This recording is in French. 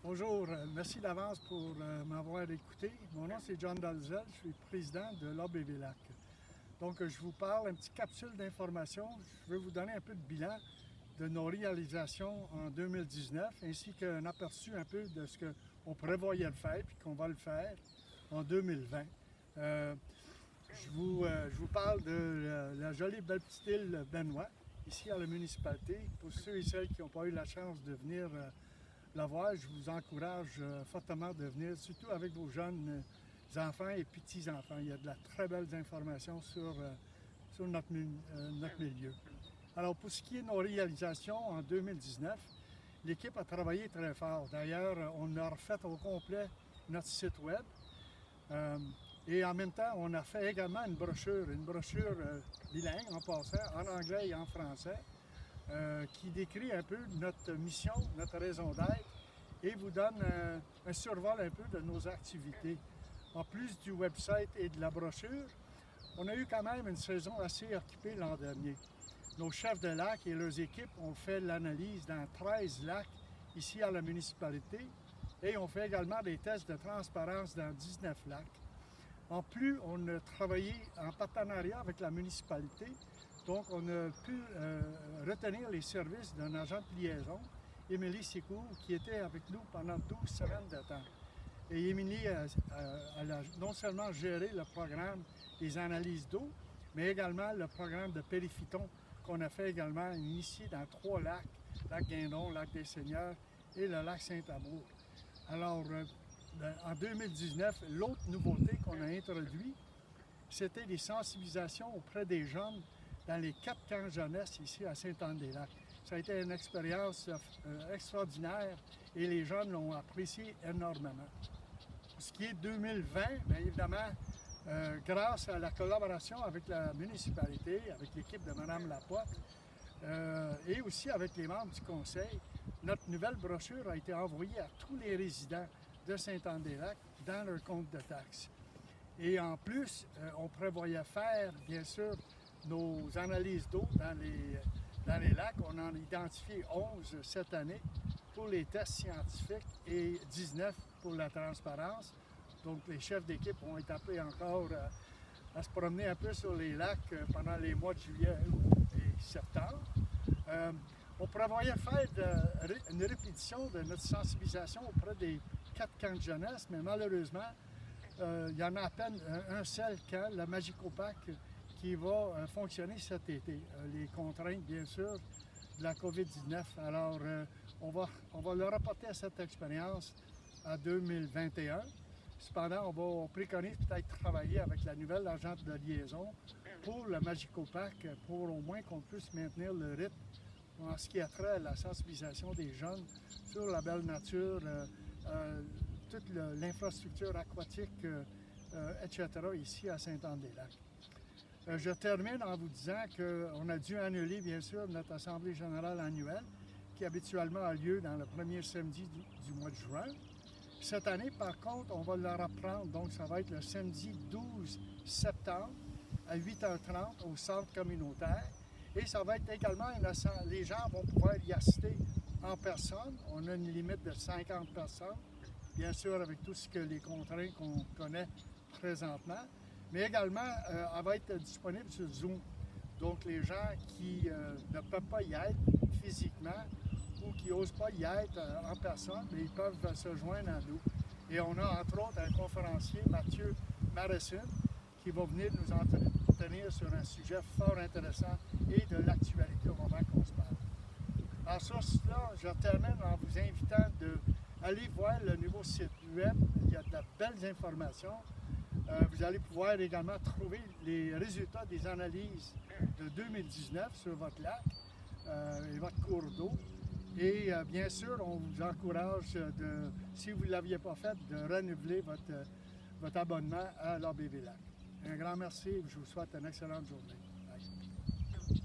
Bonjour, merci d'avance pour m'avoir écouté. Mon nom c'est John Dalzell, je suis président de l'ABV-LAC. Donc je vous parle, une petite capsule d'information. Je vais vous donner un peu de bilan de nos réalisations en 2019 ainsi qu'un aperçu un peu de ce qu'on prévoyait le faire et qu'on va le faire en 2020. Je vous parle de la jolie belle petite île Benoît, ici à la municipalité. Pour ceux et celles qui n'ont pas eu la chance de venir la voir, je vous encourage fortement de venir, surtout avec vos jeunes enfants et petits-enfants. Il y a de la très belles informations sur notre milieu. Alors, pour ce qui est de nos réalisations en 2019, l'équipe a travaillé très fort. D'ailleurs, on a refait au complet notre site web. Et en même temps, on a fait également une brochure bilingue en passant, en anglais et en français, qui décrit un peu notre mission, notre raison d'être et vous donne un survol un peu de nos activités. En plus du website et de la brochure, on a eu quand même une saison assez occupée l'an dernier. Nos chefs de lac et leurs équipes ont fait l'analyse dans 13 lacs ici à la municipalité et on fait également des tests de transparence dans 19 lacs. En plus, on a travaillé en partenariat avec la municipalité, donc on a pu retenir les services d'un agent de liaison, Émilie Sicourt, qui était avec nous pendant 12 semaines de temps. Et Émilie elle a non seulement géré le programme des analyses d'eau, mais également le programme de périphyton qu'on a fait également initié dans 3 lacs, lac Guindon, lac des Seigneurs et le lac Saint-Amour. Alors, en 2019, l'autre nouveauté qu'on a introduite, c'était des sensibilisations auprès des jeunes dans les 4 camps jeunesse ici à Sainte-Anne-des-Lacs. Ça a été une expérience extraordinaire et les jeunes l'ont apprécié énormément. Pour ce qui est 2020, bien évidemment, grâce à la collaboration avec la municipalité, avec l'équipe de Mme Lapotte et aussi avec les membres du conseil, notre nouvelle brochure a été envoyée à tous les résidents de Sainte-Anne-des-Lacs dans leur compte de taxes. Et en plus, on prévoyait faire, bien sûr, nos analyses d'eau dans les lacs. On en a identifié 11 cette année pour les tests scientifiques et 19 pour la transparence. Donc, les chefs d'équipe ont été appelés encore à se promener un peu sur les lacs pendant les mois de juillet, août et septembre. On prévoyait faire une répétition de notre sensibilisation auprès des 4 camps de jeunesse, mais malheureusement, il y en a à peine un seul camp, le Magicopac, qui va fonctionner cet été. Les contraintes, bien sûr, de la COVID-19. Alors, on va le reporter à cette expérience à 2021. Cependant, on préconise peut-être travailler avec la nouvelle agente de liaison pour le Magicopac, pour au moins qu'on puisse maintenir le rythme en ce qui a trait à la sensibilisation des jeunes sur la belle nature, toute l'infrastructure aquatique, etc. ici à Sainte-Anne-des-Lacs. Je termine en vous disant qu'on a dû annuler, bien sûr, notre Assemblée générale annuelle, qui habituellement a lieu dans le premier samedi du mois de juin. Cette année, par contre, on va la reprendre, donc ça va être le samedi 12 septembre à 8h30 au centre communautaire. Et ça va être également, les gens vont pouvoir y assister en personne. On a une limite de 50 personnes, bien sûr avec tout ce que les contraintes qu'on connaît présentement. Mais également, elle va être disponible sur Zoom. Donc, les gens qui ne peuvent pas y être physiquement ou qui n'osent pas y être en personne, mais ils peuvent se joindre à nous. Et on a entre autres un conférencier, Mathieu Marassin, qui va venir nous entretenir sur un sujet fort intéressant et de l'actualité au moment qu'on se parle. Alors sur cela, je termine en vous invitant d'aller voir le nouveau site web. Il y a de belles informations. Vous allez pouvoir également trouver les résultats des analyses de 2019 sur votre lac et votre cours d'eau. Et bien sûr, on vous encourage, si vous ne l'aviez pas fait, de renouveler votre abonnement à l'ABV-LAC. Un grand merci et je vous souhaite une excellente journée.